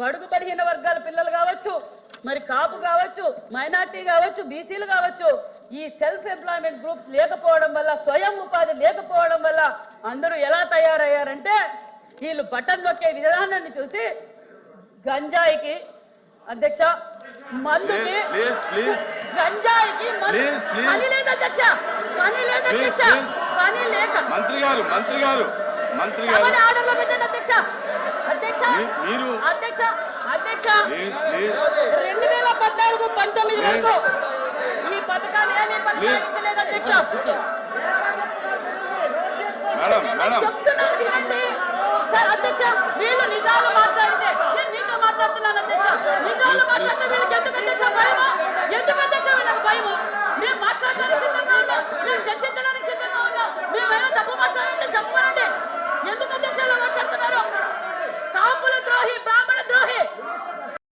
బడుగు బలహీన వర్గాల పిల్లలు కావచ్చు, మరి కాపు కావచ్చు, మైనార్టీ కావచ్చు, బీసీలు కావచ్చు, ఈ సెల్ఫ్ ఎంప్లాయ్మెంట్ గ్రూప్స్ లేకపోవడం వల్ల, స్వయం ఉపాధి లేకపోవడం వల్ల అందరూ ఎలా తయారయ్యారంటే వీళ్ళు బటన్ నొక్కే విధానాన్ని చూసి గంజాయికి అధ్యక్ష, మందుకి, గంజాయికి పని లేదు అధ్యక్ష, పని లేదు అధ్యక్ష, పని లేక మంత్రి గారు ఆర్డర్లో పెట్టండి అధ్యక్ష. అధ్యక్ష అధ్యక్ష అధ్యక్ష 2014-19 వరకు ఈ పథకాలు ఏమీ కొనసాగించలేదు అధ్యక్ష. చెప్తున్నాను వినండి సార్. అధ్యక్ష వీళ్ళు నిజాలు మాట్లాడితే నేను మీతో మాట్లాడుతున్నాను